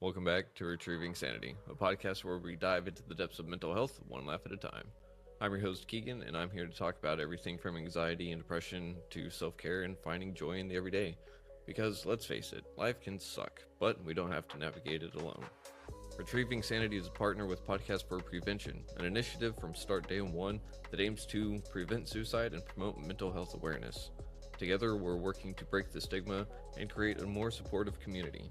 Welcome back to Retrieving Sanity, a podcast where we dive into the depths of mental health one laugh at a time. I'm your host, Keegan, and I'm here to talk about everything from anxiety and depression to self care and finding joy in the everyday. Because let's face it, life can suck, but we don't have to navigate it alone. Retrieving Sanity is a partner with Podcast for Prevention, an initiative from Start Day One that aims to prevent suicide and promote mental health awareness. Together, we're working to break the stigma and create a more supportive community.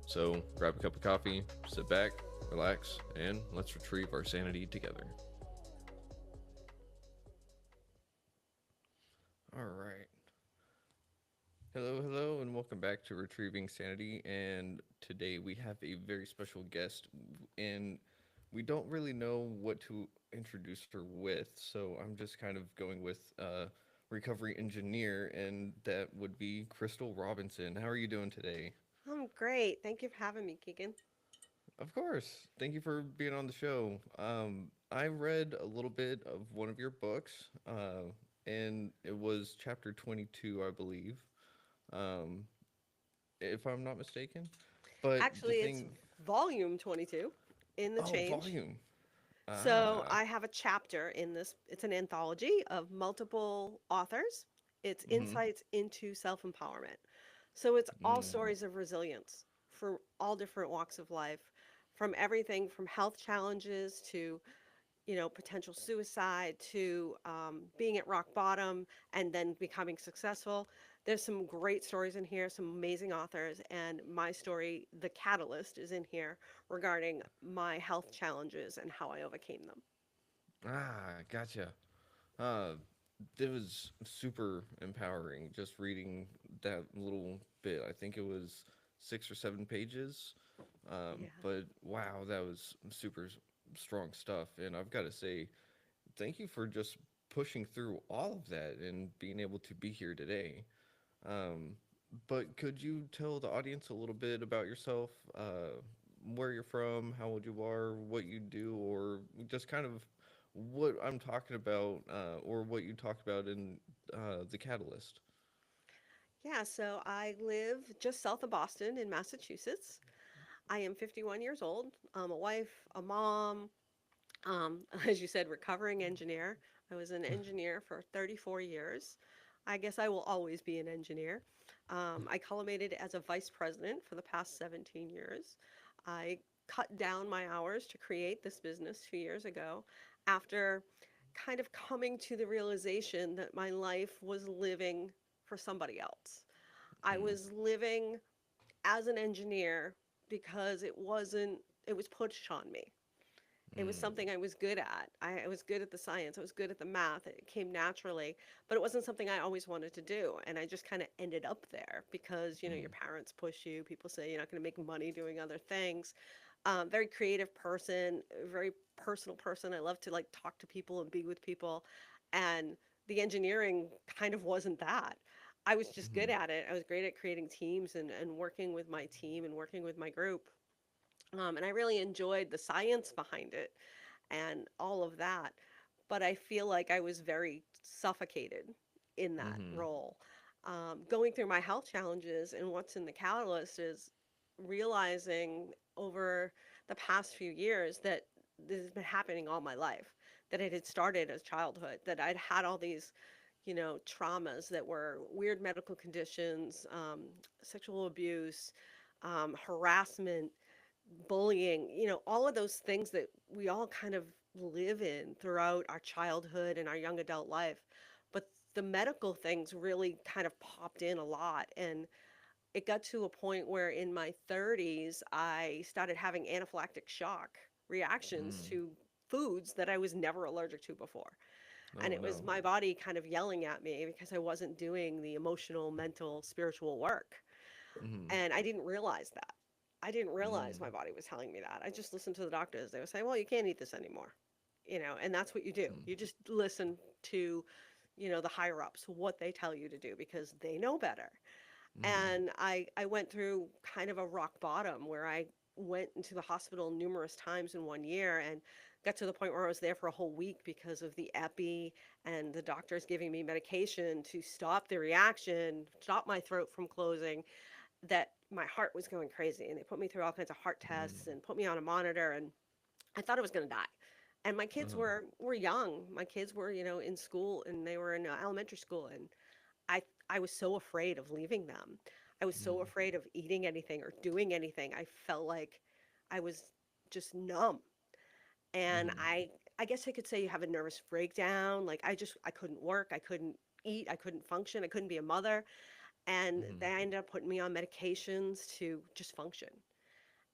So, grab a cup of coffee, sit back, relax, and let's retrieve our sanity together. All right. Hello, and welcome back to Retrieving Sanity. And today we have a very special guest, and we don't really know what to introduce her with, so I'm just kind of going with recovery engineer, and that would be Crystal Robinson. How are you doing today? I'm great. Thank you for having me, Keegan. Of course. Thank you for being on the show. I read a little bit of one of your books, and it was chapter 22, I believe, um, if I'm not mistaken. But the Actually, it's thing, volume 22 in the oh, change. volume. So Ah, I have a chapter in this. It's an anthology of multiple authors. It's mm-hmm. insights into self empowerment. So it's all Mm, stories of resilience for all different walks of life, from everything from health challenges to potential suicide to being at rock bottom and then becoming successful. There's some great stories in here, some amazing authors, and my story, The Catalyst, is in here regarding my health challenges and how I overcame them. gotcha. Uh, it was super empowering just reading that little bit. I think it was 6 or 7 pages. Yeah. But wow, that was super strong stuff. And I've got to say, thank you for just pushing through all of that and being able to be here today. Um, but could you tell the audience a little bit about yourself, where you're from, how old you are, what you do, or just kind of what I'm talking about, or what you talked about in the Catalyst? Yeah, so I live just south of Boston in Massachusetts. I am 51 years old. I'm a wife, a mom, as you said, recovering engineer. I was an engineer for 34 years. I guess I will always be an engineer. I culminated as a vice president for the past 17 years. I cut down my hours to create this business 2 years ago after kind of coming to the realization that my life was living for somebody else. I Mm, was living as an engineer because it was pushed on me. It was mm, something I was good at. I was good at the science. I was good at the math. It came naturally, but it wasn't something I always wanted to do. And I just kind of ended up there because, your mm, parents push you. People say you're not going to make money doing other things. Very creative person, very personal person. I love to like talk to people and be with people. And the engineering kind of wasn't that. I was just good mm, at it. I was great at creating teams and working with my team and working with my group. And I really enjoyed the science behind it and all of that. But I feel like I was very suffocated in that mm, role. Going through my health challenges and what's in the catalyst is realizing over the past few years that this has been happening all my life, that it had started as childhood, that I'd had all these traumas that were weird medical conditions, sexual abuse, harassment, bullying, all of those things that we all kind of live in throughout our childhood and our young adult life. But the medical things really kind of popped in a lot. And it got to a point where in my 30s, I started having anaphylactic shock reactions mm. to foods that I was never allergic to before. And Oh it was no. my body kind of yelling at me because I wasn't doing the emotional, mental, spiritual work. Mm, And I didn't realize that. I didn't realize mm, my body was telling me that. I just listened to the doctors. They would say, well, you can't eat this anymore. And that's what you do. mm, You just listen to, the higher ups, what they tell you to do because they know better. mm, And I went through kind of a rock bottom where I went into the hospital numerous times in 1 year and got to the point where I was there for a whole week because of the epi and the doctors giving me medication to stop the reaction, stop my throat from closing. that my heart was going crazy, and they put me through all kinds of heart tests Mm. and put me on a monitor, and I thought I was going to die. And my kids Uh-huh. were young. My kids were, in school, and they were in elementary school, and I I was so afraid of leaving them. I was so Mm. afraid of eating anything or doing anything. I felt like I was just numb. And Mm. I guess I could say you have a nervous breakdown. Like I couldn't work, I couldn't eat, I couldn't function, I couldn't be a mother. And Mm. they ended up putting me on medications to just function.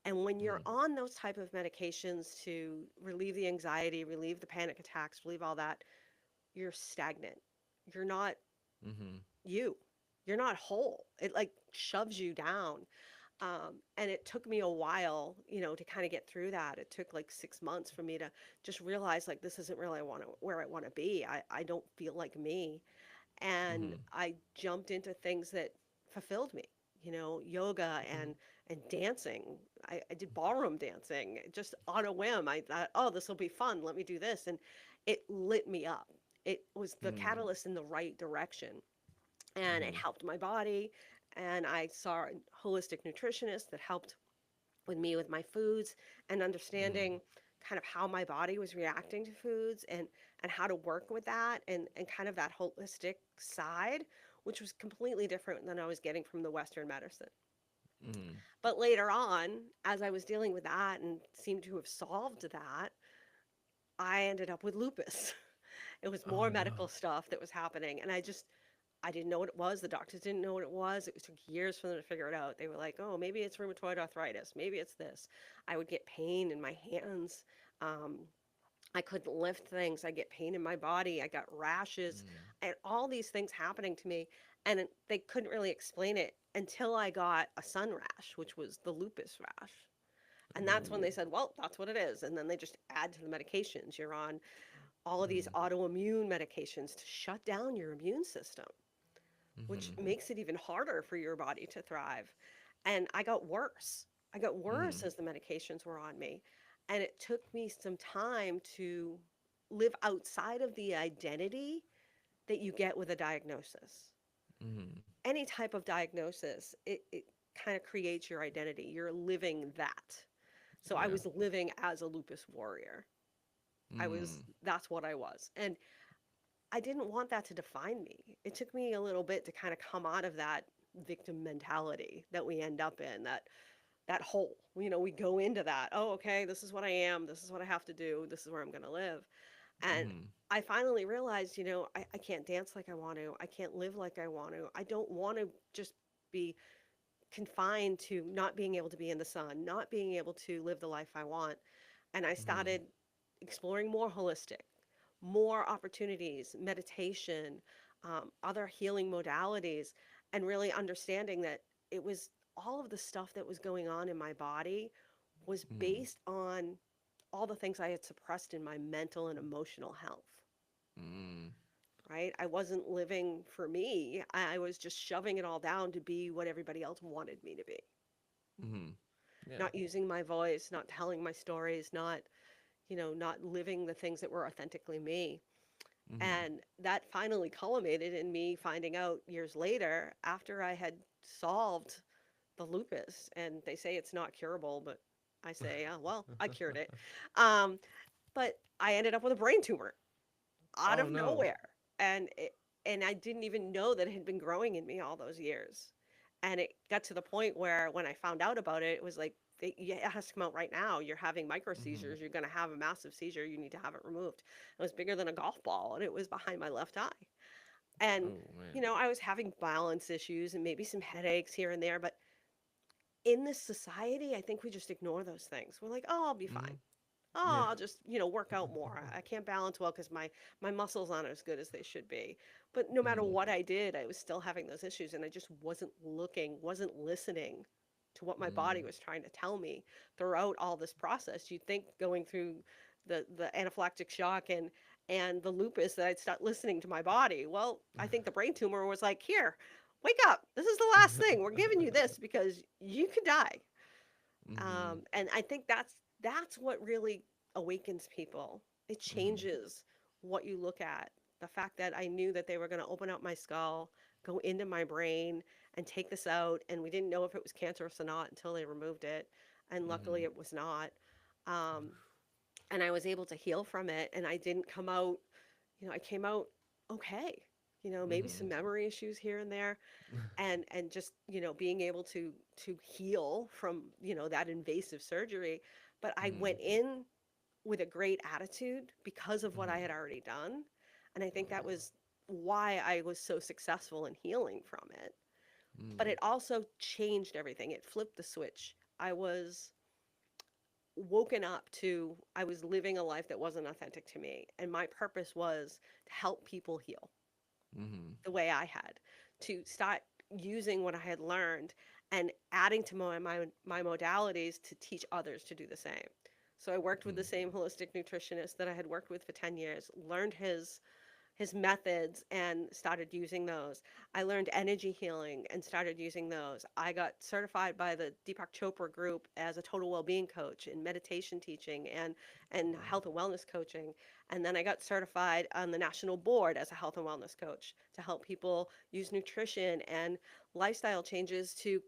And when you're Mm. on those type of medications to relieve the anxiety, relieve the panic attacks, relieve all that, you're stagnant. You're not Mm. you. You're not whole. It like shoves you down. And it took me a while, to kind of get through that. It took like 6 months for me to just realize like this isn't really where I want to be. I don't feel like me. And Mm. I jumped into things that fulfilled me, yoga Mm. and dancing. I did ballroom dancing just on a whim. I thought, oh, this will be fun. Let me do this. And it lit me up. It was the Mm. catalyst in the right direction, and it Mm. helped my body. And I saw a holistic nutritionist that helped with me with my foods and Mm. understanding kind of how my body was reacting to foods, and how to work with that, and kind of that holistic side, which was completely different than I was getting from the Western medicine. Mm. But later on, as I was dealing with that and seemed to have solved that, I ended up with lupus. It was Oh more medical no. stuff that was happening, and I didn't know what it was. The doctors didn't know what it was. It took years for them to figure it out. They were like, "Oh, maybe it's rheumatoid arthritis. Maybe it's this." I would get pain in my hands. Um, I couldn't lift things. I get pain in my body. I got rashes, Mm. and all these things happening to me, and they couldn't really explain it until I got a sun rash, which was the lupus rash. And that's when Ooh. they said, "Well, that's what it is." And then they just add to the medications. You're on all of these Mm. autoimmune medications to shut down your immune system, which Mm. makes it even harder for your body to thrive. And I got worse. I got worse Mm. as the medications were on me. And it took me some time to live outside of the identity that you get with a diagnosis. Mm. Any type of diagnosis, it kind of creates your identity. You're living that. So I Yeah. was living as a lupus warrior. Mm. That's what I was. And I didn't want that to define me. It took me a little bit to kind of come out of that victim mentality that we end up in, that hole. We go into that. Oh, okay, this is what I am. This is what I have to do. This is where I'm going to live. And Mm. I finally realized, I can't dance like I want to. I can't live like I want to. I don't want to just be confined to not being able to be in the sun, not being able to live the life I want. And I Mm. started exploring more holistic, more opportunities, meditation, other healing modalities, and really understanding that it was all of the stuff that was going on in my body was Mm. based on all the things I had suppressed in my mental and emotional health. Mm. Right? I wasn't living for me. I was just shoving it all down to be what everybody else wanted me to be. Mm. Yeah. Not using my voice, not telling my stories, not living the things that were authentically me. Mm. And that finally culminated in me finding out years later, after I had solved the lupus. And they say it's not curable, but I say, oh, well, I cured it. Um, but I ended up with a brain tumor out Oh of no. nowhere. And I didn't even know that it had been growing in me all those years. And it got to the point where when I found out about it, it was like, yeah, it has to come out right now. You're having micro Mm. seizures. You're going to have a massive seizure. You need to have it removed. It was bigger than a golf ball, and it was behind my left eye. And, Oh man. I was having balance issues and maybe some headaches here and there. But in this society, I think we just ignore those things. We're like, oh, I'll be fine. Mm. Oh, Yeah. I'll just, work out more. I can't balance well because my muscles aren't as good as they should be. But no matter Mm. what I did, I was still having those issues, and I just wasn't looking, wasn't listening to what my body Mm. was trying to tell me throughout all this process. You'd think going through the anaphylactic shock and the lupus that I'd start listening to my body. Well, I think the brain tumor was like, here, wake up. This is the last thing. We're giving you this because you could die. Mm. And I think that's what really awakens people. It Mm. changes what you look at. The fact that I knew that they were going to open up my skull, go into my brain and take this out. And we didn't know if it was cancerous or not until they removed it. And luckily Mhm. it was not. Um, and I was able to heal from it. And I didn't come out, I came out okay. Maybe some Mhm. memory issues here and there, and just being able to heal from that invasive surgery. But I Mhm. went in with a great attitude because of what I Mhm. had already done, and I think that was why I was so successful in healing from it. But Mhm. it also changed everything. It flipped the switch. I was woken up to I was living a life that wasn't authentic to me, and my purpose was to help people heal Mhm. the way I had, to start using what I had learned and adding to my modalities to teach others to do the same. So I worked with the Mhm. same holistic nutritionist that I had worked with for 10 years, learned his methods and started using those. I learned energy healing and started using those. I got certified by the Deepak Chopra group as a total well-being coach in meditation teaching and Wow. health and wellness coaching. And then I got certified on the national board as a health and wellness coach to help people use nutrition and lifestyle changes to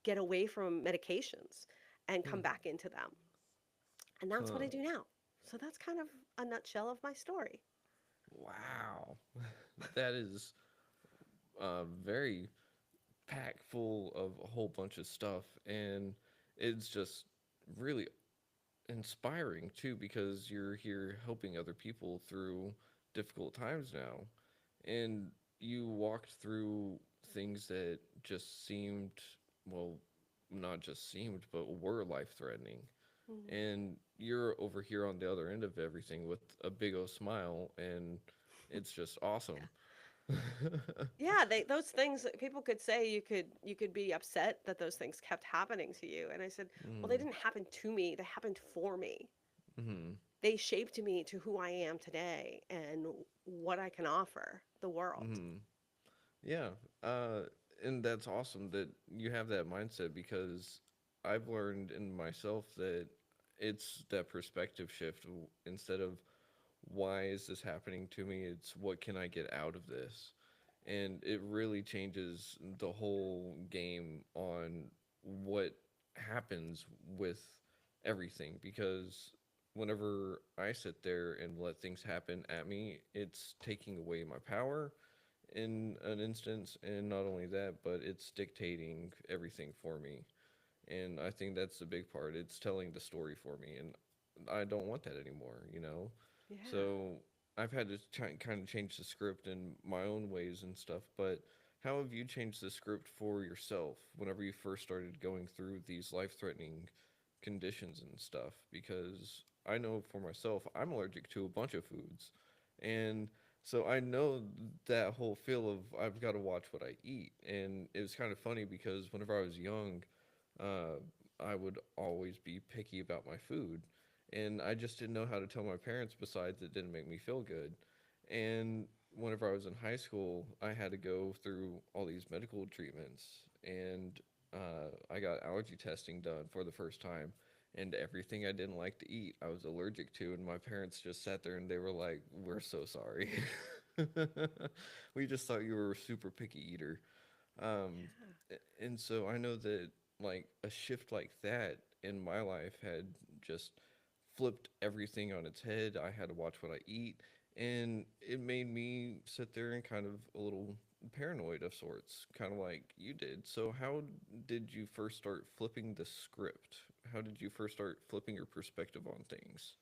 get away from medications and Hmm. come back into them. And that's what Huh. I do now. So that's kind of a nutshell of my story. Wow. That is very packed full of a whole bunch of stuff, and it's just really inspiring too because you're here helping other people through difficult times now, and you walked through things that just seemed, well, not just seemed but were life threatening, Mhm. and you're over here on the other end of everything with a big old smile, and it's just awesome. Yeah, those things that people could say you could be upset that those things kept happening to you. And I said, well, they Mm-hmm. didn't happen to me. They happened for me. Mm-hmm. They shaped me to who I am today and what I can offer the world. Mm-hmm. Yeah, uh, and that's awesome that you have that mindset because I've learned in myself that it's that perspective shift. Instead of why is this happening to me, it's what can I get out of this? And it really changes the whole game on what happens with everything because whenever I sit there and let things happen at me, it's taking away my power in an instance, and not only that, but it's dictating everything for me. And I think that's the big part. It's telling the story for me, and I don't want that anymore, you know? Yeah. So I've had to kind of change the script in my own ways and stuff, but how have you changed the script for yourself whenever you first started going through these life threatening conditions and stuff? Because I know for myself, I'm allergic to a bunch of foods. And so I know that whole feel of I've got to watch what I eat. And it was kind of funny because whenever I was young, uh, I would always be picky about my food. And I just didn't know how to tell my parents, besides, it didn't make me feel good. And whenever I was in high school, I had to go through all these medical treatments. And I got allergy testing done for the first time. And everything I didn't like to eat, I was allergic to. And my parents just sat there and they were like, "We're so sorry. We just thought you were a super picky eater." Um, Yeah. and so I know that like a shift like that in my life had just flipped everything on its head. I had to watch what I eat, and it made me sit there and kind of a little paranoid of sorts, kind of like you did. So how did you first start flipping the script? How did you first start flipping your perspective on things?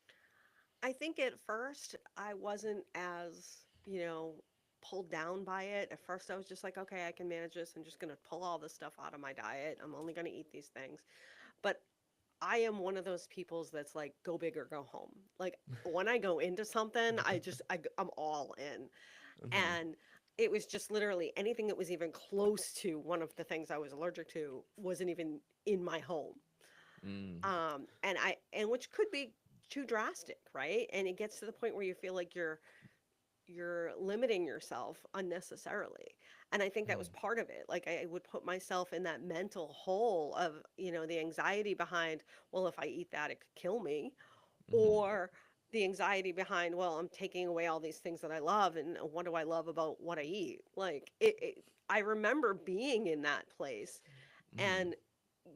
I think at first I wasn't as, pulled down by it. At first I was just like, okay, I can manage this. I'm just going to pull all this stuff out of my diet. I'm only going to eat these things. But I am one of those peoples that's like go big or go home. Like when I go into something, I'm all in. Mm-hmm. And it was just literally anything that was even close to one of the things I was allergic to wasn't even in my home. Mm. And which could be too drastic, right? And it gets to the point where you feel like you're limiting yourself unnecessarily. And I think that was part of it. Like I would put myself in that mental hole of, the anxiety behind, well, if I eat that, it could kill me. Mm-hmm. Or the anxiety behind, well, I'm taking away all these things that I love, and what do I love about what I eat? Like I remember being in that place Mhm. and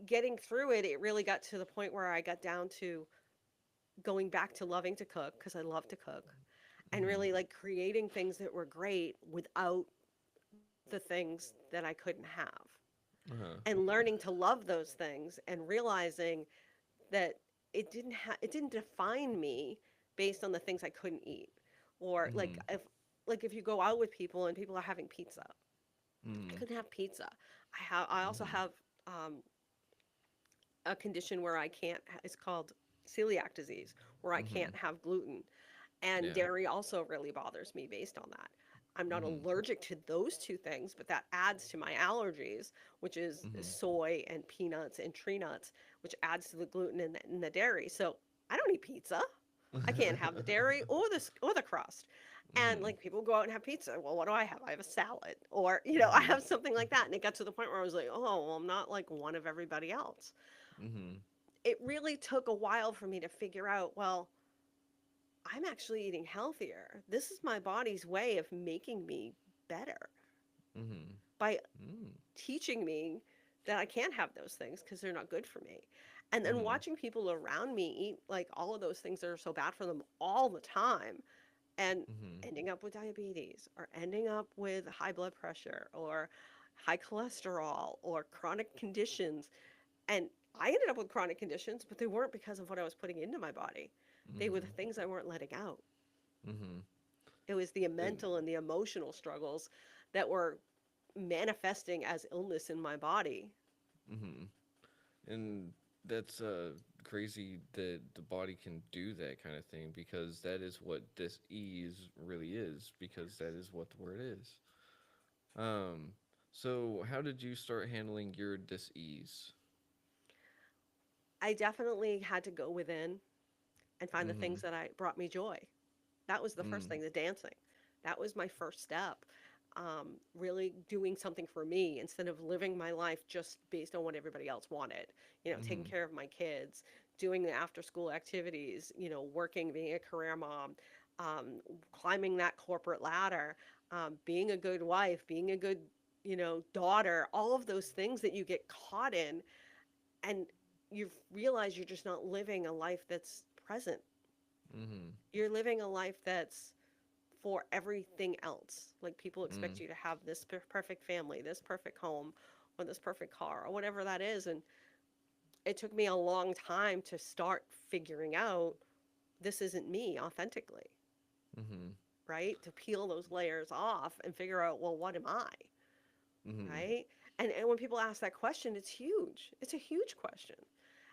getting through it. It really got to the point where I got down to going back to loving to cook because I love to cook, and Mhm. really like creating things that were great without the things that I couldn't have, Uh-huh. and learning to love those things and realizing that it didn't define me based on the things I couldn't eat. Or Mhm. like if you go out with people and people are having pizza, I Mhm. couldn't have pizza. I also Mhm. have um, a condition where I can't. It's called celiac disease, where I can't Mhm. have gluten, and Yeah. dairy also really bothers me based on that. I'm not Mhm. allergic to those two things, but that adds to my allergies, which is Mhm. soy and peanuts and tree nuts, which adds to the gluten in the dairy. So I don't eat pizza. I can't have the dairy or the crust. And Mhm. like people go out and have pizza. Well, what do I have? I have a salad, or I Mhm. have something like that. And it got to the point where I was like, oh, well, I'm not like one of everybody else. Mhm. It really took a while for me to figure out, well, I'm actually eating healthier. This is my body's way of making me better Mhm. by Mhm. teaching me that I can't have those things because they're not good for me. And then Mhm. watching people around me eat like all of those things that are so bad for them all the time and Mhm. ending up with diabetes or ending up with high blood pressure or high cholesterol or chronic conditions. And I ended up with chronic conditions, but they weren't because of what I was putting into my body. They were the Mhm. things I weren't letting out. Mhm. It was the And mental and the emotional struggles that were manifesting as illness in my body. mhm. And that's crazy that the body can do that kind of thing, because that is what dis-ease really is, because that is what the word is. Um so how did you start handling your dis-ease? I definitely had to go within and find the things Mhm. that I brought me joy. That was the first Mm. thing, the dancing. That was my first step. Really doing something for me instead of living my life just based on what everybody else wanted. Taking Mhm. care of my kids, doing the after school activities, working, being a career mom, climbing that corporate ladder, being a good wife, being a good, daughter, all of those things that you get caught in. And you realize you're just not living a life that's present. Mhm. You're living a life that's for everything else. Like people expect Mm. you to have this perfect family, this perfect home, or this perfect car, or whatever that is. And it took me a long time to start figuring out this isn't me authentically, Mhm. right? To peel those layers off and figure out, well, what am I, Mhm. right? And when people ask that question, it's huge. It's a huge question.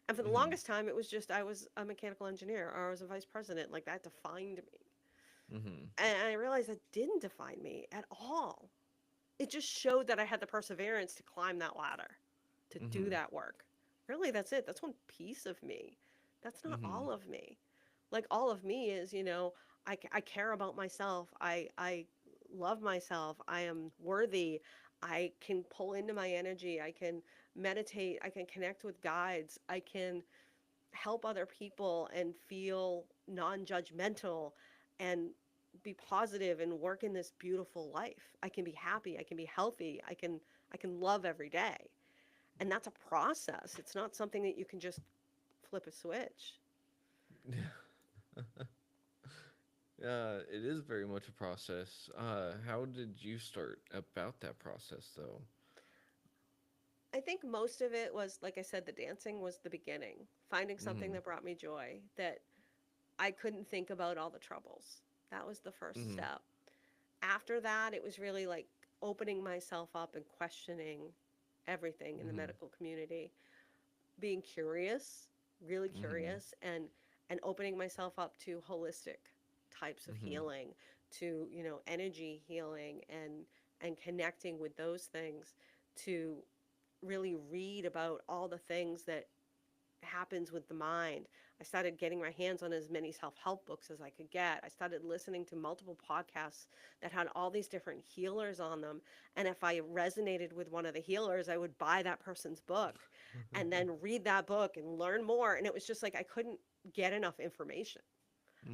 And for the Mhm. longest time, it was just I was a mechanical engineer or I was a vice president. Like that defined me. Mhm. And I realized that didn't define me at all. It just showed that I had the perseverance to climb that ladder, to do Mhm. that work. Really, that's it. That's one piece of me. That's not Mhm. all of me. Like all of me is, I care about myself. I love myself. I am worthy. I can pull into my energy. I can meditate. I can connect with guides. I can help other people and feel non-judgmental and be positive and work in this beautiful life. I can be happy, I can be healthy, I can love every day. And that's a process. It's not something that you can just flip a switch. It is very much a process. How did you start about that process, though? I think most of it was, like I said, the dancing was the beginning. Finding something Mhm. that brought me joy, that I couldn't think about all the troubles. That was the first Mhm. step. After that, it was really like opening myself up and questioning everything in the Mhm. medical community, being curious, really Mhm. curious, and opening myself up to holistic types of Mhm. healing, to energy healing and connecting with those things, to really read about all the things that happens with the mind. I started getting my hands on as many self-help books as I could get. I started listening to multiple podcasts that had all these different healers on them. And if I resonated with one of the healers, I would buy that person's book and then read that book and learn more. And it was just like I couldn't get enough information.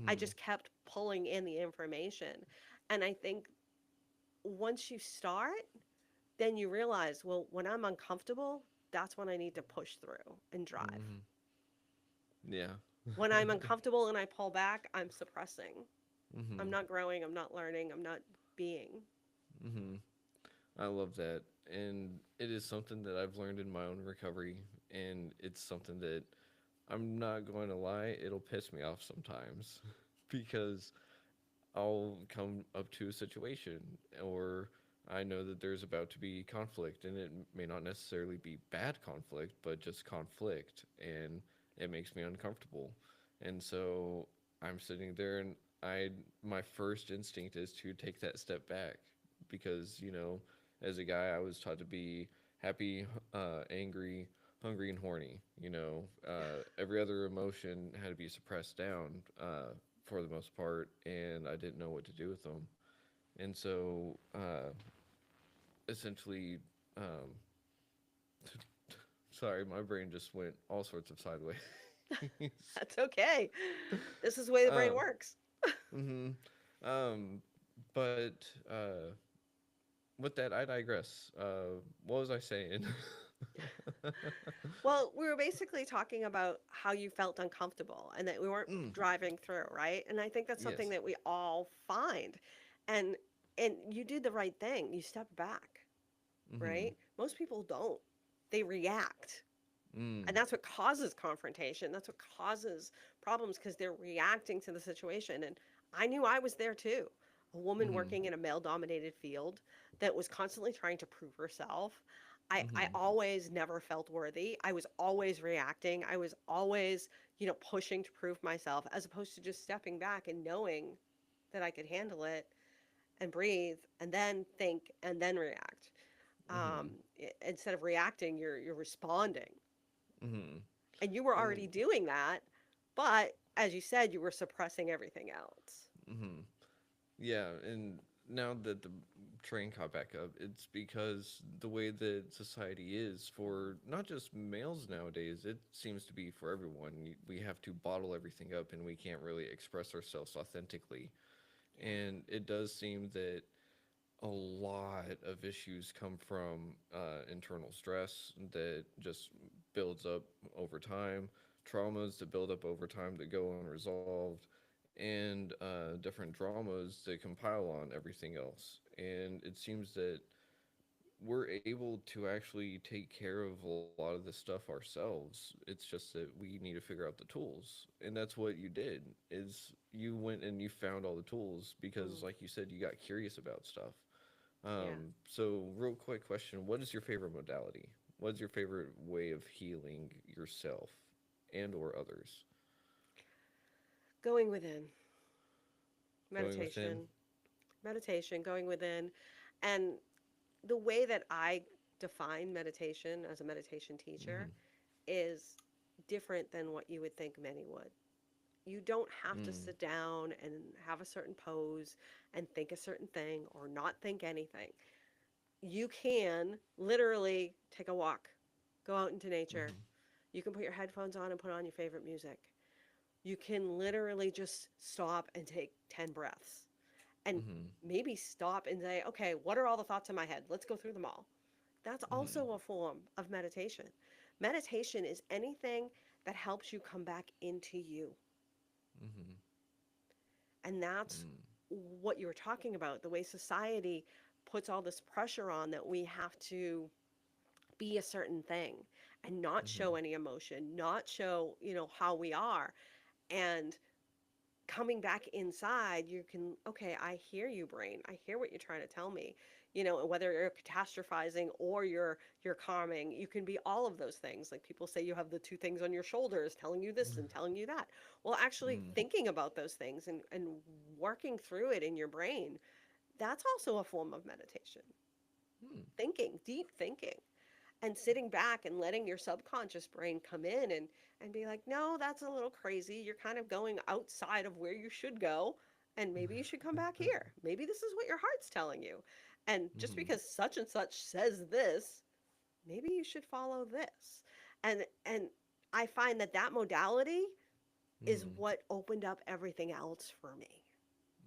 I Mhm. just kept pulling in the information. And I think once you start, then you realize, well, when I'm uncomfortable, that's when I need to push through and drive. Mhm. Yeah. When I'm uncomfortable and I pull back, I'm suppressing. I'm Mhm. not growing, I'm not learning, I'm not being. Mhm. I love that. And it is something that I've learned in my own recovery, and it's something that I'm not going to lie, it'll piss me off sometimes because I'll come up to a situation or I know that there's about to be conflict, and it may not necessarily be bad conflict, but just conflict, and it makes me uncomfortable. And so I'm sitting there, and I my first instinct is to take that step back because, as a guy, I was taught to be happy, angry, hungry, and horny. Every other emotion had to be suppressed down. For the most part, and I didn't know what to do with them. And so, essentially, um, sorry, my brain just went all sorts of sideways. That's okay. This is the way the brain um, works. hmm um, but with that, I digress. What was I saying? Well, we were basically talking about how you felt uncomfortable and that we weren't mm, driving through, right? And I think that's something yes. that we all find. And you did the right thing. You stepped back, Mm-hmm. right? Most people don't. They react. Mm, And that's what causes confrontation. That's what causes problems because they're reacting to the situation. And I knew I was there too. A woman mm-hmm. working in a male dominated field that was constantly trying to prove herself. I Mm-hmm. always never felt worthy. I was always reacting. I was always, pushing to prove myself as opposed to just stepping back and knowing that I could handle it and breathe and then think and then react. Mm-hmm. Instead of reacting, you're responding, Mm-hmm. and you were And already doing that, but as you said, you were suppressing everything else. mm-hmm. Yeah, and now that the train caught back up, it's because the way that society is for not just males nowadays, it seems to be for everyone. We have to bottle everything up and we can't really express ourselves authentically. Yeah. And it does seem that a lot of issues come from internal stress that just builds up over time, traumas that build up over time that go unresolved, and different dramas that compile on everything else. And it seems that we're able to actually take care of a lot of this stuff ourselves. It's just that we need to figure out the tools, and that's what you did. Is you went and you found all the tools because, Mm, like you said, you got curious about stuff. yeah. So, real quick question: what is your favorite modality? What is your favorite way of healing yourself and or others? Going within, Going within. meditation, meditation, going within. And the way that I define meditation as a meditation teacher Mm-hmm. is different than what you would think many would. You don't have to Mm. sit down and have a certain pose and think a certain thing or not think anything. You can literally take a walk, go out into nature. Mm-hmm. You can put your headphones on and put on your favorite music. You can literally just stop and take 10 breaths and Mm-hmm. maybe stop and say, okay, what are all the thoughts in my head? Let's go through them all. That's Mm-hmm. also a form of meditation. Meditation is anything that helps you come back into you. Mm-hmm. And that's Mm. what you were talking about, the way society puts all this pressure on that we have to be a certain thing and not Mm-hmm. show any emotion, not show, how we are. And coming back inside, you can, okay, I hear you, brain. I hear what you're trying to tell me. Whether you're catastrophizing or you're calming, you can be all of those things. Like people say you have the two things on your shoulders telling you this and telling you that. Well, actually Mm. thinking about those things and working through it in your brain, that's also a form of meditation. Mm. Thinking, deep thinking, and sitting back and letting your subconscious brain come in and be like, no, that's a little crazy. You're kind of going outside of where you should go, and maybe you should come back here. Maybe this is what your heart's telling you. And just Mm-hmm. because such and such says this, maybe you should follow this. And I find that modality is Mm-hmm. what opened up everything else for me.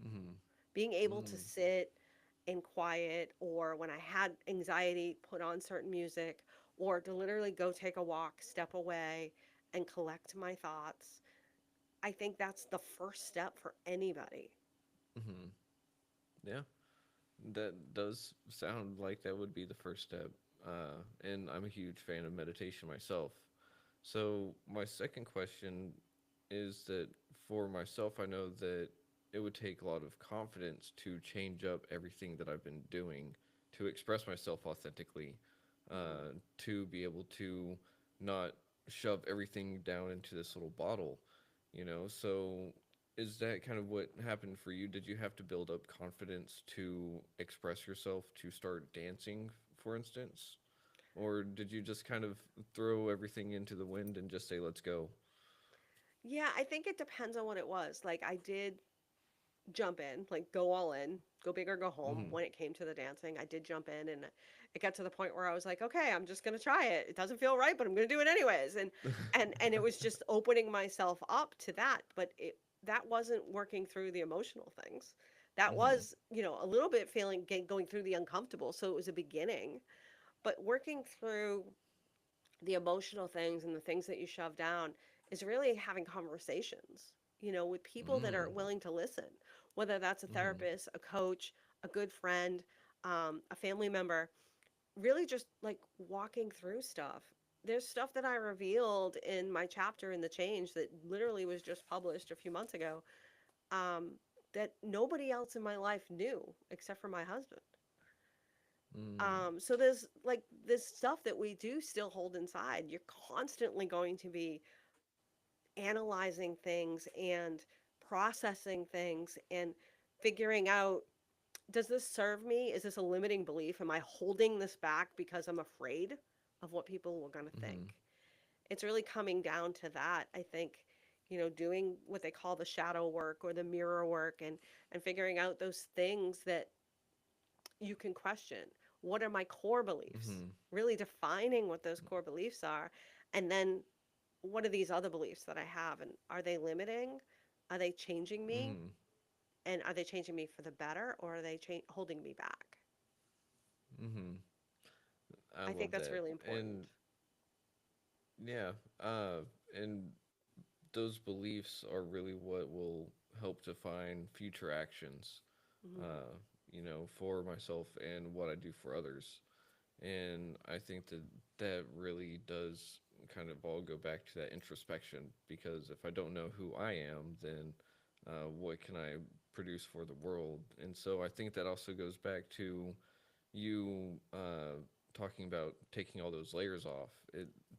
Mm-hmm. Being able to Mm-hmm. sit in quiet, or when I had anxiety, put on certain music, or to literally go take a walk, step away, and collect my thoughts. I think that's the first step for anybody. Mm-hmm. Yeah, that does sound like that would be the first step. And I'm a huge fan of meditation myself. So my second question is that for myself, I know that it would take a lot of confidence to change up everything that I've been doing to express myself authentically, Mhm. to be able to not shove everything down into this little bottle, you know? So is that kind of what happened for you? Did you have to build up confidence to express yourself, to start dancing, for instance? Or did you just kind of throw everything into the wind and just say, let's go? Yeah, I think it depends on what it was. Like, I did jump in, like go all in, go big or go home Mm when it came to the dancing. I did jump in, and it got to the point where I was like, okay, I'm just going to try it. It doesn't feel right, but I'm going to do it anyways. hmm. And it was just opening myself up to that, but that wasn't working through the emotional things. That mm was, a little bit going through the uncomfortable, so it was a beginning, but working through the emotional things and the things that you shove down is really having conversations, with people that are hmm. willing to listen, whether that's a Mm hmm. therapist, a coach, a good friend, a family member, really just like walking through stuff. There's stuff that I revealed in my chapter in The Change that literally was just published a few months ago, um, that nobody else in my life knew except for my husband. Mm So there's like this stuff that we do still hold inside. You're constantly going to be analyzing things and processing things and figuring out, does this serve me? Is this a limiting belief? Am I holding this back because I'm afraid of what people are going to think? hmm. It's really coming down to that, I think, doing what they call the shadow work or the mirror work, and figuring out those things that you can question. What are my core Mm beliefs? hmm. Really defining what those core beliefs are. And then what are these other beliefs that I have? And are they limiting? Are they changing Mm me? hmm. And are they changing me for the better, or are they holding me back? Mm hmm. I I think love that's that. really important. And yeah, uh, and those beliefs are really what will help define future actions, Hmm. uh, for myself and what I do for others. And I think that that really does kind of all go back to that introspection, because if I don't know who I am, then what can I produce for the world? And so I think that also goes back to you talking about taking all those layers off.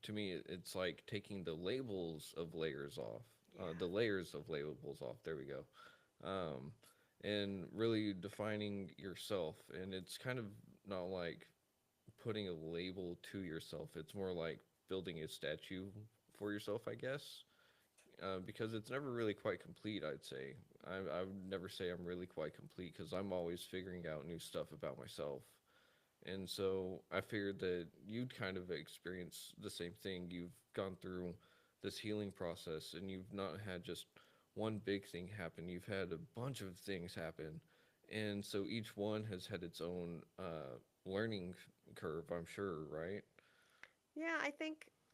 To me, it's like taking the labels of layers off, Yeah. the layers of labels off. There we go. Um, and really defining yourself. And it's kind of not like putting a label to yourself. It's more like building a statue for yourself, I guess, because it's never really quite complete. I'd say I would never say I'm really quite complete because I'm always figuring out new stuff about myself. And so I figured that you'd kind of experience the same thing. You've gone through this healing process, and you've not had just one big thing happen. You've had a bunch of things happen. And so each one has had its own learning curve, I'm sure, right? Yeah,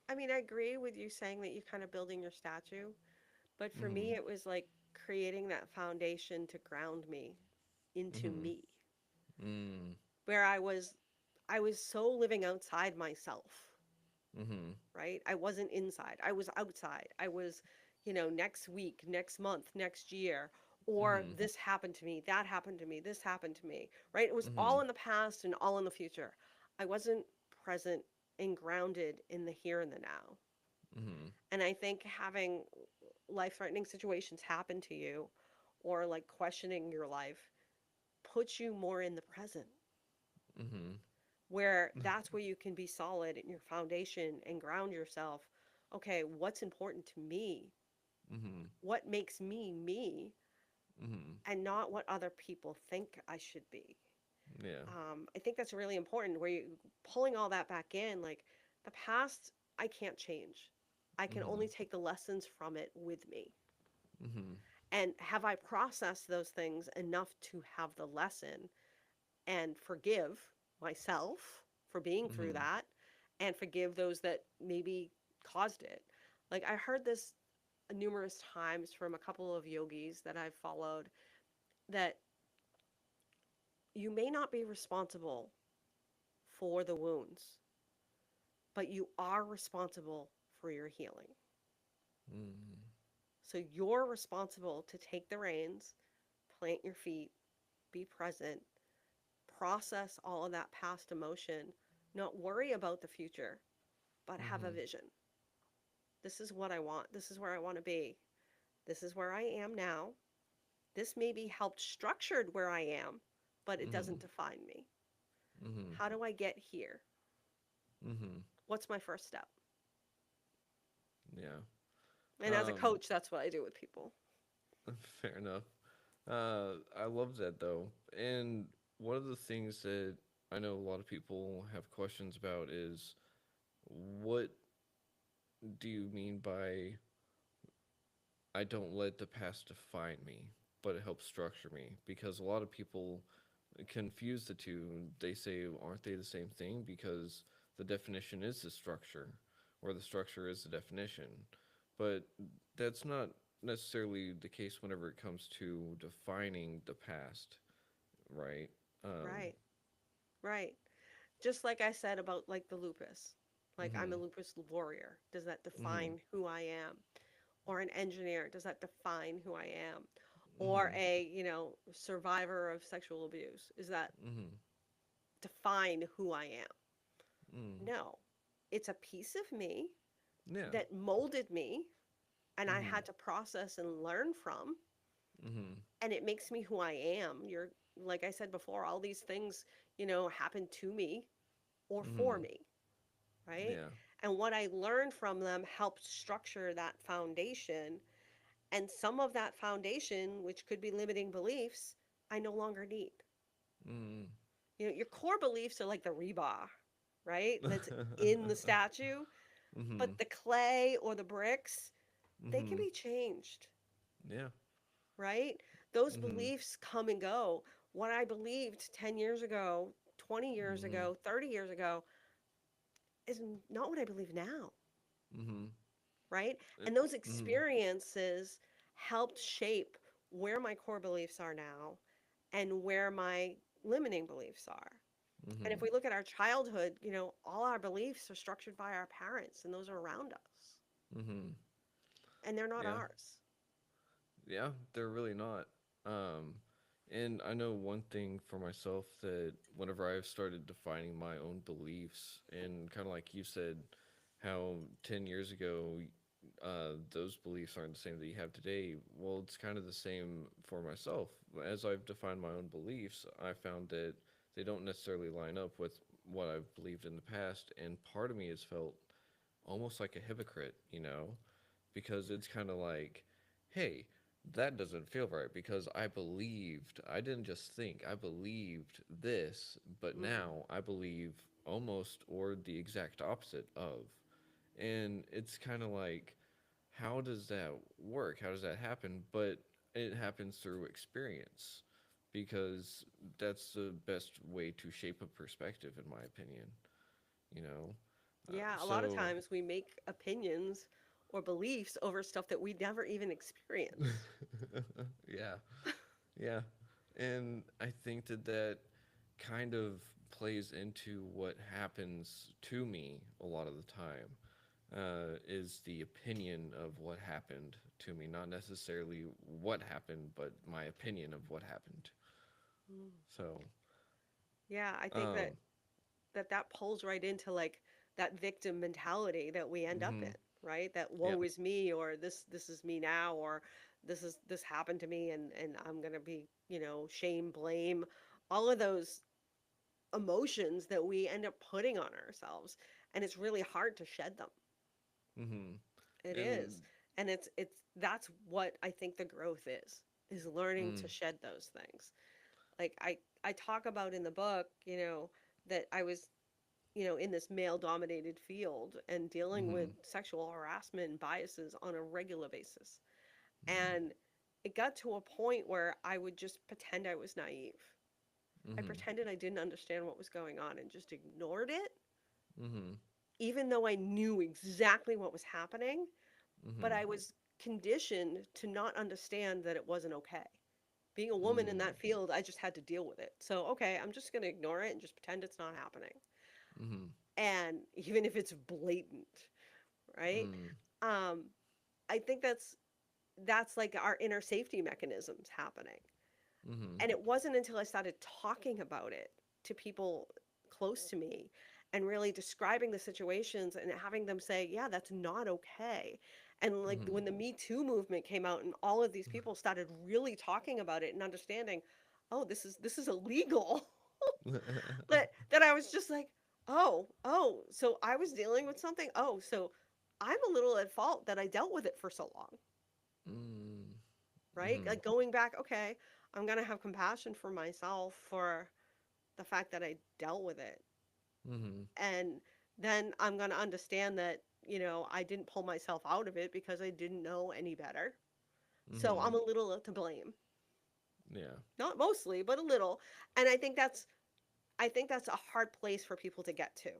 I mean, I agree with you saying that you're kind of building your statue. But for Mm me, it was like creating that foundation to ground me hmm. into Mm hmm. me, Mm where I was so living outside myself, hmm. right? I wasn't inside. I was outside. I was, next week, next month, next year, Mm or hmm. this happened to me, that happened to me, this happened to me, right? It was Mm hmm. all in the past and all in the future. I wasn't present and grounded in the here and the now. Mm hmm. And I think having life threatening situations happen to you, or like questioning your life, puts you more in the present, Mm hmm. where that's where you can be solid in your foundation and ground yourself. Okay, what's important to me? Mm hmm. What makes me me, Mm hmm. and not what other people think I should be? Yeah. I think that's really important, where you pulling all that back in. Like, the past, I can't change. I Mm can hmm. only take the lessons from it with me. Mm-hmm. And have I processed those things enough to have the lesson and forgive myself for being through Mm-hmm. that and forgive those that maybe caused it? Like, I heard this numerous times from a couple of yogis that I've followed, that you may not be responsible for the wounds, but you are responsible for your healing. Mm-hmm. So you're responsible to take the reins, plant your feet, be present, process all of that past emotion, not worry about the future, but have a Mm-hmm. vision. This is what I want. This is where I want to be. This is where I am now. This may be helped structured where I am, but it Mm-hmm. doesn't define me. Mm-hmm. How do I get here? Mm-hmm. What's my first step? Yeah. And as a Um, coach, that's what I do with people. fair enough. I love that though. And one of the things that I know a lot of people have questions about is what do you mean by I don't let the past define me, but it helps structure me? Because a lot of people confuse the two. They say, aren't they the same thing? Because the definition is the structure, or the structure is the definition. But that's not necessarily the case whenever it comes to defining the past, right? Um, Right, right. Just like I said about like the lupus. Like, I'm a mhm, lupus warrior. Does that mhm, define who I am? Or an engineer, does that define who I am? Or mhm, a, survivor of sexual abuse, is that mhm, define who I am? mhm. No. It's a piece of me Yeah. that molded me and I Mhm, had to process and learn from, mhm, and it makes me who I am. You're like I said before, all these things, happen to me or for mhm. me, right? Yeah. And what I learned from them helped structure that foundation. And some of that foundation, which could be limiting beliefs, I no longer need. Mhm. Your core beliefs are like the rebar, right? That's in the statue, but Mhm, the clay or the bricks, they can mhm. be changed, Yeah. right? Those Mhm, beliefs come and go. What I believed 10 years ago, 20 years mhm, ago, 30 years ago is not what I believe now, mhm. right? Uh, And those mhm, experiences helped shape where my core beliefs are now and where my limiting beliefs are. And if mhm, we look at our childhood, all our beliefs are structured by our parents and those are around us, mhm. and they're not Yeah. ours. Yeah, they're really not. Um, and I know one thing for myself that whenever I've started defining my own beliefs, and kind of like you said, how 10 years ago, those beliefs aren't the same that you have today. Well, it's kind of the same for myself. As I've defined my own beliefs, I found that they don't necessarily line up with what I've believed in the past. And part of me has felt almost like a hypocrite, because it's kind of like, hey, that doesn't feel right because I believed, I didn't just think, I believed this, but Mm. now I believe almost or the exact opposite of. And it's kind of like, how does that work? How does that happen? But it happens through experience because that's the best way to shape a perspective, in my opinion, you know? Yeah, a lot of So times we make opinions or beliefs over stuff that we never even experience. yeah, yeah. And I think that that kind of plays into what happens to me a lot of the time, is the opinion of what happened to me, not necessarily what happened, but my opinion of what happened. Mm. So, Yeah, I think that um, that pulls right into like that victim mentality that we end up in, mm-hmm, right? That yep, woe is me, or this is me now, or this happened to me, and I'm gonna be, shame, blame, all of those emotions that we end up putting on ourselves, and it's really hard to shed them. mm-hmm, It is. and, And it's that's what I think the growth is learning mm, to shed those things. Like, I talk about in the book, that I was, in this male dominated field and dealing mm-hmm, with sexual harassment and biases on a regular basis. And it got to a point where I would just pretend I was naive. I Mhm. pretended I didn't understand what was going on and just ignored it, Mhm. even though I knew exactly what was happening. But Mhm. I was conditioned to not understand that it wasn't okay. Being a woman in Mm. that field, I just had to deal with it. So, okay, I'm just going to ignore it and just pretend it's not happening. Mhm. And even if it's blatant, right? Mm. Um, I think that's like our inner safety mechanisms happening. Mhm. And it wasn't until I started talking about it to people close to me and really describing the situations and having them say, yeah, that's not okay. And like Mhm. when the Me Too movement came out and all of these people started really talking about it and understanding, oh, this is illegal. That I was just like, oh, so I was dealing with something. Oh, so I'm a little at fault that I dealt with it for so long, Mm. right? Mhm. Like going back, okay, I'm gonna have compassion for myself for the fact that I dealt with it. Mhm. And then I'm going to understand that, I didn't pull myself out of it because I didn't know any better. So I'm Mhm. a little to blame. Yeah. Not mostly, but a little. And I think that's a hard place for people to get to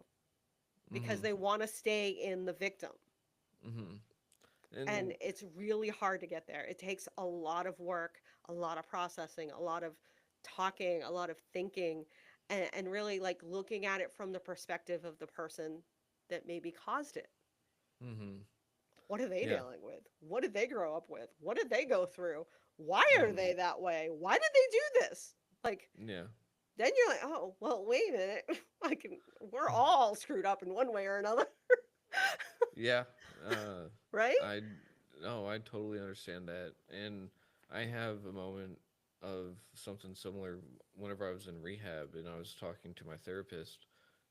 because Mhm. they want to stay in the victim. Mhm. And And it's really hard to get there. It takes a lot of work, a lot of processing, a lot of talking, a lot of thinking, and really like looking at it from the perspective of the person that maybe caused it. mhm. What are they Yeah. dealing with? What did they grow up with? What did they go through? Why are Mhm. they that way? Why did they do this? Like, Yeah. then you're like, oh, well, wait a minute. Like, we're all screwed up in one way or another, Yeah. Uh right? I no, I totally understand that. And I have a moment of something similar whenever I was in rehab and I was talking to my therapist.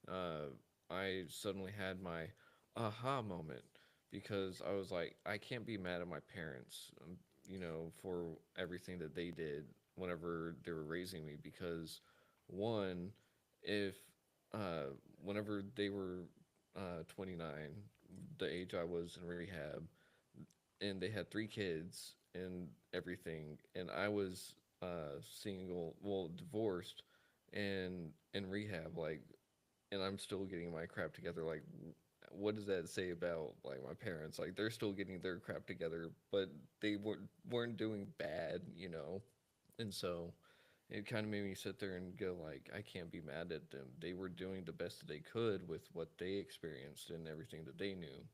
Uh I suddenly had my aha moment because I was like, I can't be mad at my parents, for everything that they did whenever they were raising me because one, if uh whenever they were 29, the age I was in rehab, and they had three kids and everything, and I was single, well, divorced, and in rehab, like, and I'm still getting my crap together. Like, what does that say about like my parents? Like, they're still getting their crap together, but they weren't doing bad. And so it kind of made me sit there and go like, I can't be mad at them. They were doing the best that they could with what they experienced and everything that they knew.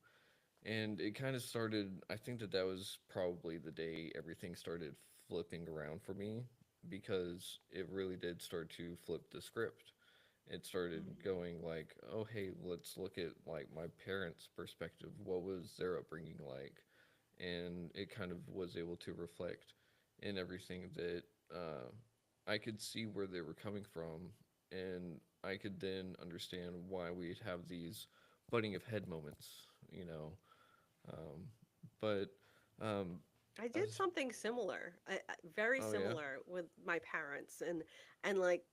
And it kind of started, I think that was probably the day everything started flipping around for me because it really did start to flip the script. It started going like, oh, hey, let's look at like my parents' perspective. What was their upbringing like? And it kind of was able to reflect in everything that I could see where they were coming from. And I could then understand why we'd have these butting of head moments, you know um, but um, I I did was, something similar, very oh yeah. similar with my parents and like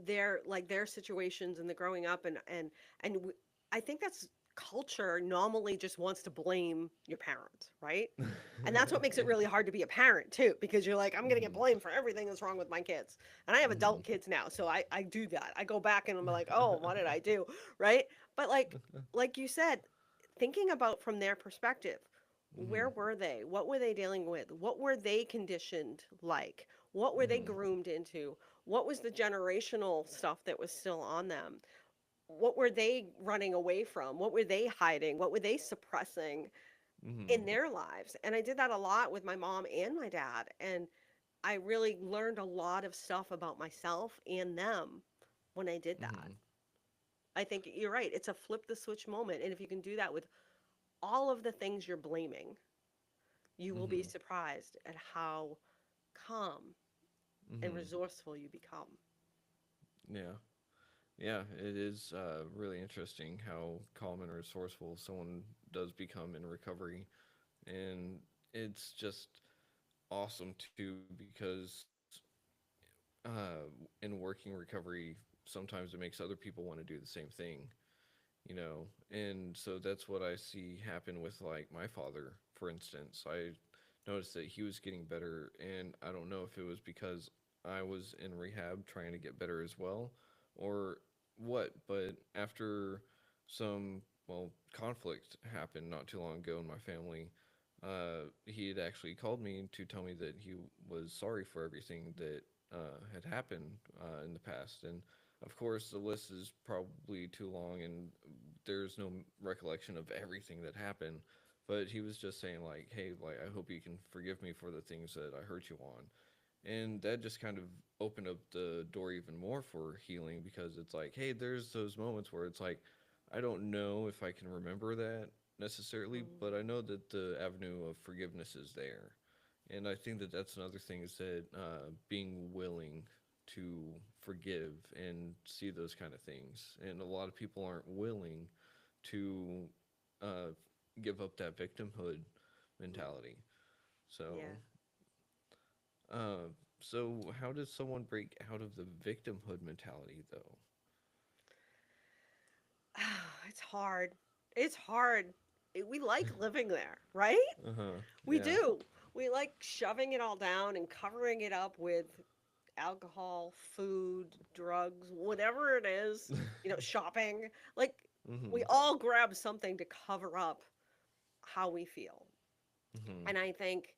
their situations and the growing up and I think that's culture normally just wants to blame your parents, right? And that's what makes it Yeah. really hard to be a parent too, because you're like, I'm gonna get Mhm. blamed for everything that's wrong with my kids. And I have Mhm. adult kids now, so I do that. I go back and I'm like, oh, what did I do? Right? But like you said, thinking about from their perspective, where Mhm. were they? What were they dealing with? What were they conditioned like? What were they Mhm. groomed into? What was the generational stuff that was still on them? What were they running away from? What were they hiding? What were they suppressing in Mhm. their lives? And I did that a lot with my mom and my dad. And I really learned a lot of stuff about myself and them when I did that. Mhm. I think you're right. It's a flip the switch moment. And if you can do that with all of the things you're blaming, you will be Mhm. surprised at how calm and Mhm. resourceful you become. Yeah. Yeah. It is really interesting how calm and resourceful someone does become in recovery, and it's just awesome too because in working recovery, sometimes it makes other people want to do the same thing. And so that's what I see happen with like my father, for instance. I noticed that he was getting better, and I don't know if it was because I was in rehab trying to get better as well, or what. But after some conflict happened not too long ago in my family, he had actually called me to tell me that he was sorry for everything that had happened in the past, and of course the list is probably too long, and there's no recollection of everything that happened, but he was just saying like, hey, like, I hope you can forgive me for the things that I hurt you on. And that just kind of opened up the door even more for healing, because it's like, hey, there's those moments where it's like, I don't know if I can remember that necessarily, but I Mm, know that the avenue of forgiveness is there. And I think that that's another thing, is that being willing to forgive and see those kind of things. And a lot of people aren't willing to uh, give up that victimhood mm, mentality. So, yeah. uh, so how does someone break out of the victimhood mentality, though? It's hard. It's hard. We like living there, right? Uh huh. We Yeah. do. We like shoving it all down and covering it up with alcohol, food, drugs, whatever it is, shopping. Like, we Mhm. all grab something to cover up how we feel. Mhm. And I think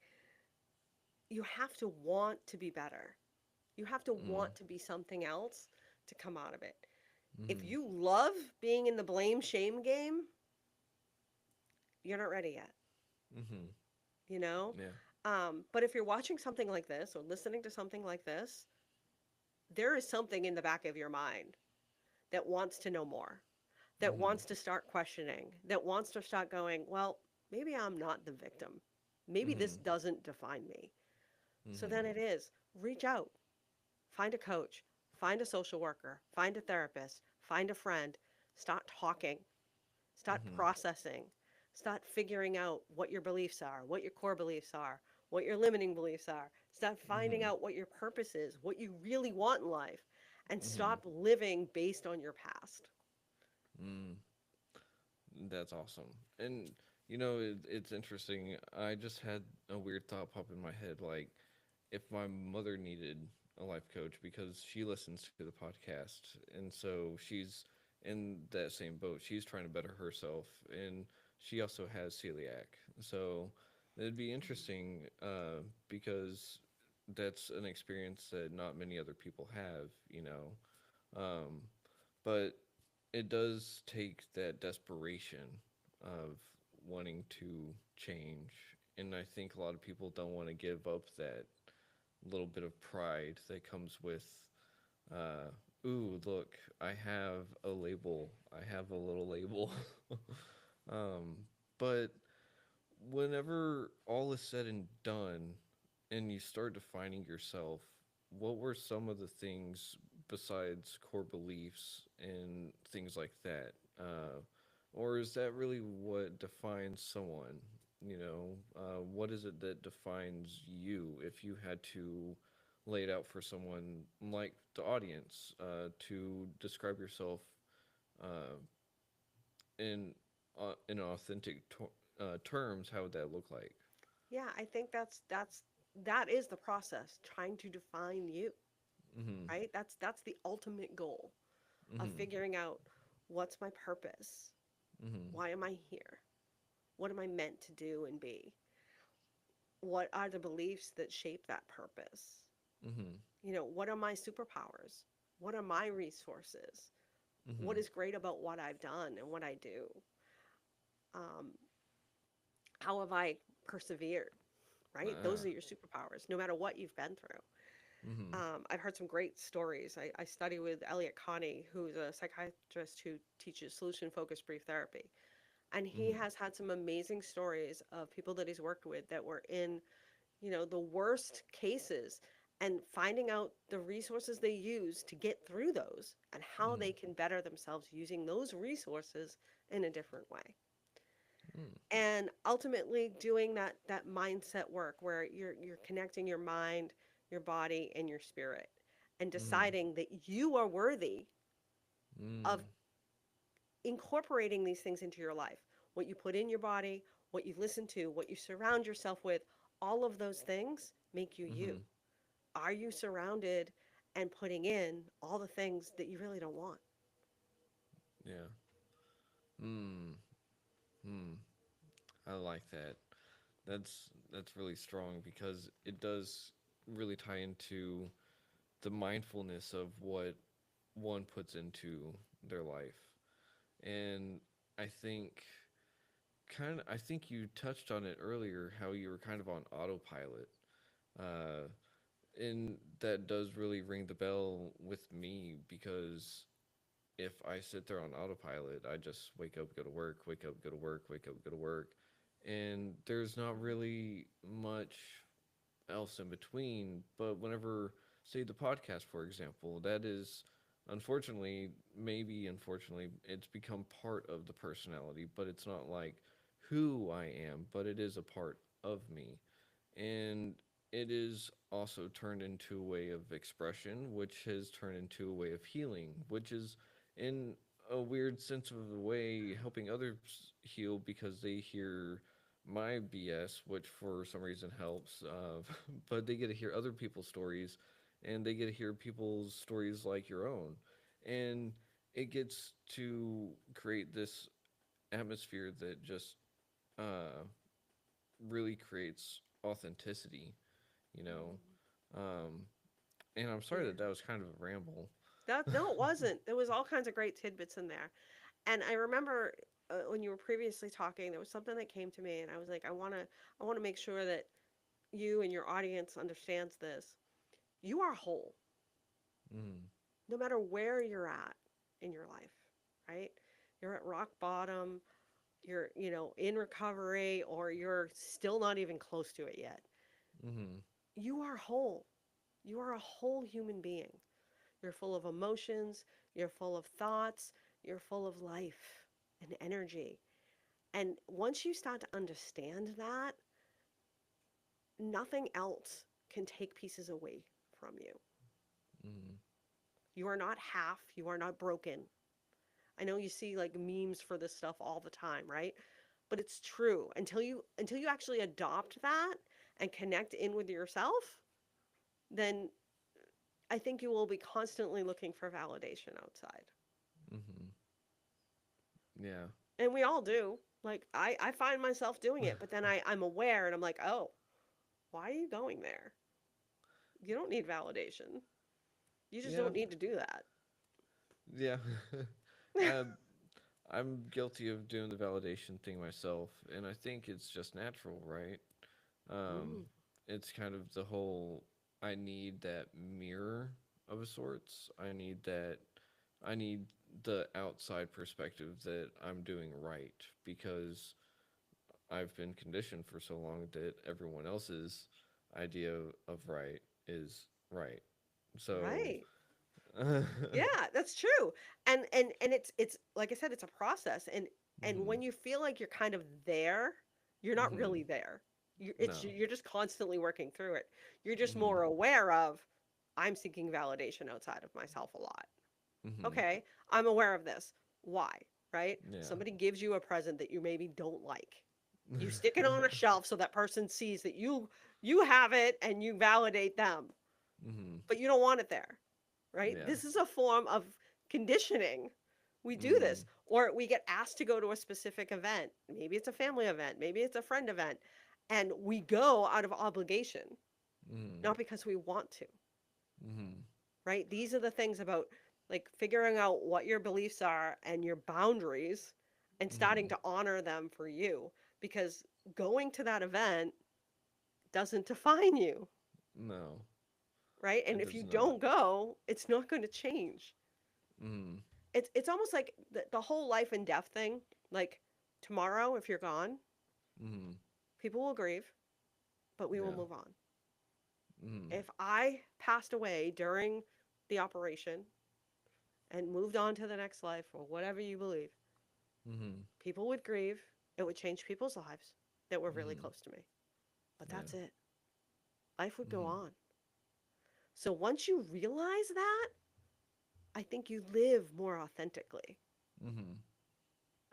you have to want to be better. You have to Mm. want to be something else to come out of it. If Mhm. you love being in the blame shame game, you're not ready yet, Mhm. you know? Yeah. But if you're watching something like this or listening to something like this, there is something in the back of your mind that wants to know more, that Mhm. wants to start questioning, that wants to start going, well, maybe I'm not the victim. Maybe this Mhm. doesn't define me. So then Mhm. it is reach out, find a coach, find a social worker, find a therapist, find a friend, start talking, start Mhm. processing, start figuring out what your beliefs are, what your core beliefs are, what your limiting beliefs are. Start finding Mhm. out what your purpose is, what you really want in life, and Mhm. stop living based on your past. Mm. That's awesome. And it's interesting. I just had a weird thought pop in my head, like, if my mother needed a life coach, because she listens to the podcast, and so she's in that same boat. She's trying to better herself, and she also has celiac. So it'd be interesting, because that's an experience that not many other people have. Um, but it does take that desperation of wanting to change. And I think a lot of people don't want to give up that little bit of pride that comes with, uh, ooh, look, I have a label. I have a little label. um, but whenever all is said and done, and you start defining yourself, what were some of the things besides core beliefs and things like that? Or is that really what defines someone? What is it that defines you, if you had to lay it out for someone like the audience, to describe yourself uh, in in authentic terms? How would that look like? Yeah, I think that is the process, trying to define you, Mm-hmm. right? That's the ultimate goal of Mm-hmm. figuring out what's my purpose? Mm-hmm. Why am I here? What am I meant to do and be? What are the beliefs that shape that purpose? Mm-hmm. What are my superpowers? What are my resources? Mm-hmm. What is great about what I've done and what I do? Um, how have I persevered? Right? Those Ah. are your superpowers, no matter what you've been through. Mm-hmm. I've heard some great stories. I study with Elliot Connie, who's a psychiatrist who teaches solution focused brief therapy. And he Mm-hmm. has had some amazing stories of people that he's worked with that were in, the worst cases, and finding out the resources they use to get through those and how Mm-hmm. they can better themselves using those resources in a different way. Mm. And ultimately doing that mindset work where you're connecting your mind, your body, and your spirit, and Mm-hmm. deciding that you are worthy of Mm. incorporating these things into your life. What you put in your body, what you listen to, what you surround yourself with, All of those things make you you. Mhm. Are you surrounded and putting in all the things that you really don't want? Yeah. Hmm. Hmm. I like that. That's really strong because it does really tie into the mindfulness of what one puts into their life. And I think I think you touched on it earlier how you were kind of on autopilot. Uh and that does really ring the bell with me because if I sit there on autopilot, I just wake up, go to work, wake up, go to work, wake up, go to work. And there's not really much else in between. But whenever, say, the podcast, for example, that is unfortunately, maybe unfortunately, it's become part of the personality, but it's not like who I am, but it is a part of me. And it is also turned into a way of expression, which has turned into a way of healing, which is in a weird sense of a way helping others heal because they hear my BS, which for some reason helps, but they get to hear other people's stories and they get to hear people's stories like your own. And it gets to create this atmosphere that just uh, really creates authenticity, you know. Mm. Um, and I'm sorry Yeah. that that was kind of a ramble. That no, it wasn't. There was all kinds of great tidbits in there. And I remember when you were previously talking, there was something that came to me, and I was like, I want to make sure that you and your audience understands this. You are whole, Mm, no matter where you're at in your life, right? You're at rock bottom, you're, in recovery, or you're still not even close to it yet. mm, You are whole. You are a whole human being. You're full of emotions, you're full of thoughts, you're full of life and energy. And once you start to understand that, nothing else can take pieces away from you. mm, You are not half, you are not broken. I know you see like memes for this stuff all the time, right? But it's true. Until you actually adopt that and connect in with yourself, then I think you will be constantly looking for validation outside. mm. Yeah. And we all do. Like I find myself doing it, but then I'm aware and I'm like, oh, why are you going there? You don't need validation. You just Yeah. don't need to do that. Yeah. uh, I'm guilty of doing the validation thing myself, and I think it's just natural, right? Um, Mm, it's kind of the whole I need that mirror of a sorts. I need the outside perspective that I'm doing right because I've been conditioned for so long that everyone else's idea of right is right. So, right. Yeah, that's true. And it's like I said, it's a process. And mhm, when you feel like you're kind of there, you're not mhm, really there. no, You're just constantly working through it. You're just mhm, more aware of I'm seeking validation outside of myself a lot. mhm, Okay, I'm aware of this. Why? Right? yeah, Somebody gives you a present that you maybe don't like. You stick it on a shelf so that person sees that you have it and you validate them, mhm, but you don't want it there, right? yeah, This is a form of conditioning. We do this, mm, or we get asked to go to a specific event. Maybe it's a family event, maybe it's a friend event, and we go out of obligation, mhm, not because we want to, mhm, right? These are the things about like figuring out what your beliefs are and your boundaries and starting mhm, to honor them for you because going to that event doesn't define you, no, right? And it if you does not, don't go, it's not going to change. mhm, It's almost like the whole life and death thing. Like tomorrow, if you're gone, mhm, people will grieve, but we will yeah, move on. mhm, If I passed away during the operation and moved on to the next life or whatever you believe, mhm, people would grieve. It would change people's lives that were really mhm, close to me. But yeah, that's it. Life would go mhm, on. So once you realize that, I think you live more authentically. mhm.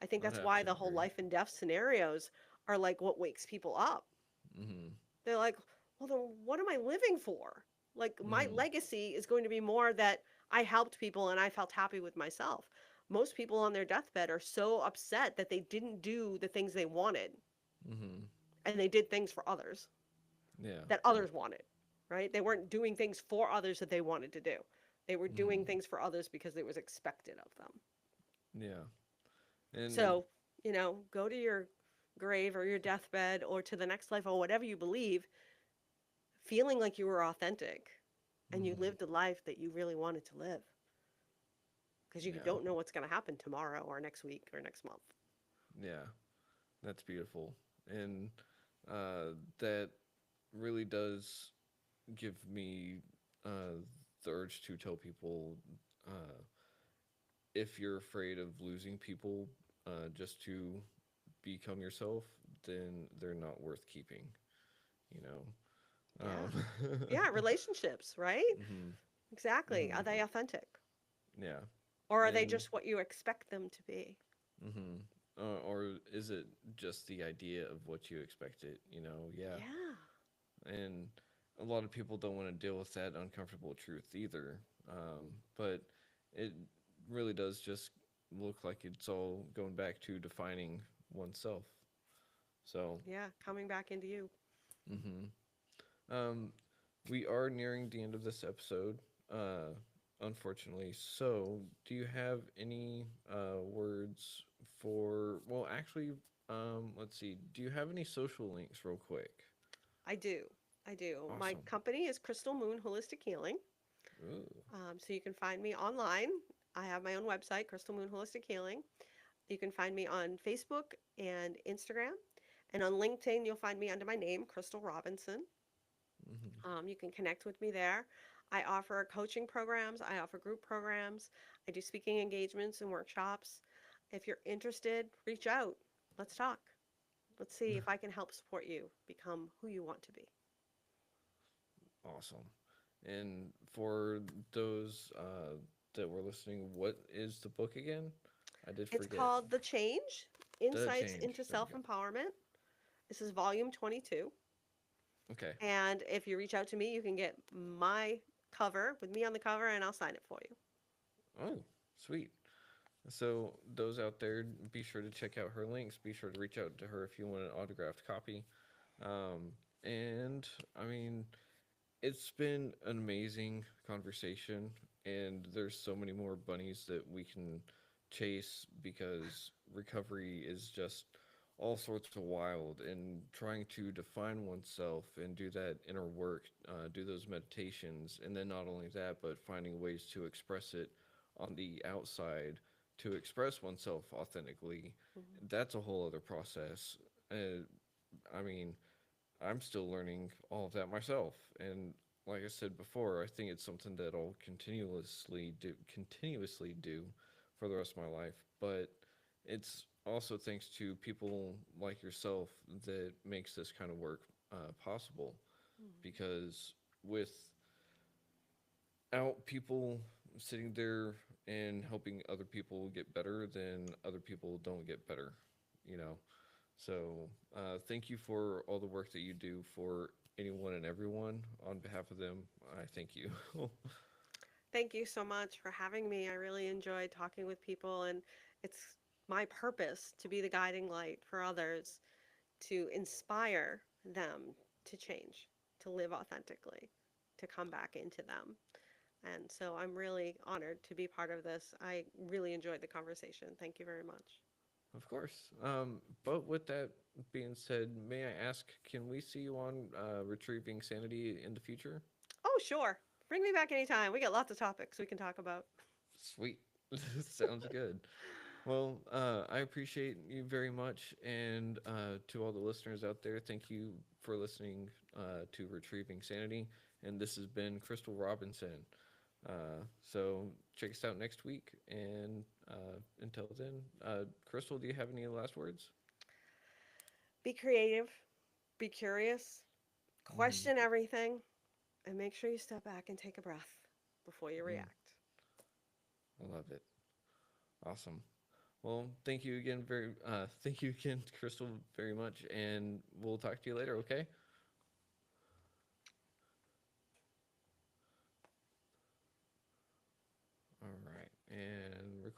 I think I'd that's have why to the whole agree. life and death scenarios are like what wakes people up. Mhm, They're like, well, then what am I living for? Like, my Mm-hmm. legacy is going to be more that I helped people and I felt happy with myself. Most people on their deathbed are so upset that they didn't do the things they wanted Mm-hmm. and they did things for others Yeah. that others wanted, right? They weren't doing things for others that they wanted to do. They were doing Mm-hmm. things for others because it was expected of them. Yeah. And So, go to your grave or your deathbed or to the next life or whatever you believe, feeling like you were authentic and you mm-hmm. lived a life that you really wanted to live because you Yeah. don't know what's going to happen tomorrow or next week or next month. Yeah. That's beautiful. And that really does give me the urge to tell people uh, if you're afraid of losing people just to become yourself, then they're not worth keeping, you know? Yeah. Um, Yeah, relationships, right? hmm Exactly. hmm Are they authentic? Yeah. Or are they And, just what you expect them to be? hmm or is it just the idea of what you expected, you know? Yeah. Yeah. And a lot of people don't want to deal with that uncomfortable truth either. But it really does just look like it's all going back to defining oneself. So, Yeah, coming back into you. hmm um, we are nearing the end of this episode, uh, unfortunately. So, do you have any words for? Well, actually, let's see. Do you have any social links, real quick? I do. I do. My Awesome. company is Crystal Moon Holistic Healing. Ooh. So you can find me online. I have my own website, Crystal Moon Holistic Healing. You can find me on Facebook and Instagram. And on LinkedIn, you'll find me under my name, Crystal Robinson. hmm You can connect with me there. I offer coaching programs, I offer group programs, I do speaking engagements and workshops. If you're interested, reach out. Let's talk. Let's see if I can help support you become who you want to be. Awesome. And for those that were listening, what is the book again? I did It's forget. called The Change The Insights Change. into There we Self go. Empowerment. This is volume 22. Okay. And if you reach out to me, you can get my cover with me on the cover and I'll sign it for you. Oh, sweet. So those out there, be sure to check out her links. Be sure to reach out to her if you want an autographed copy. Um, and I mean, it's been an amazing conversation, and there's so many more bunnies that we can chase because recovery is just all sorts of wild, and trying to define oneself and do that inner work, do those meditations, and then not only that, but finding ways to express it on the outside to express oneself authentically. Mhm. That's a whole other process. Uh, I mean, I'm still learning all of that myself. And like I said before, I think it's something that I'll continuously do for the rest of my life. But it's also thanks to people like yourself that makes this kind of work possible. Because without people sitting there and helping other people get better, then other people don't get better. You know, so thank you for all the work that you do for anyone and everyone. On behalf of them, I thank you. Thank you so much for having me. I really enjoyed talking with people, and it's my purpose to be the guiding light for others, to inspire them to change, to live authentically, to come back into them. And so I'm really honored to be part of this. I really enjoyed the conversation. Thank you very much. Of course. But with that being said, may I ask, can we see you on Retrieving Sanity in the future? Oh, sure. Bring me back anytime. We got lots of topics we can talk about. Sweet. Sounds good. Well, I appreciate you very much. And to all the listeners out there, thank you for listening to Retrieving Sanity. And this has been Crystal Robinson. So check us out next week. And until then, Crystal, do you have any last words? Be creative, be curious, hmm question everything, and make sure you step back and take a breath before you Mm, react. I love it. Awesome. Well, thank you again, Crystal, very much. And we'll talk to you later, okay?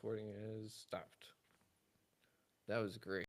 recording is stopped. That was great.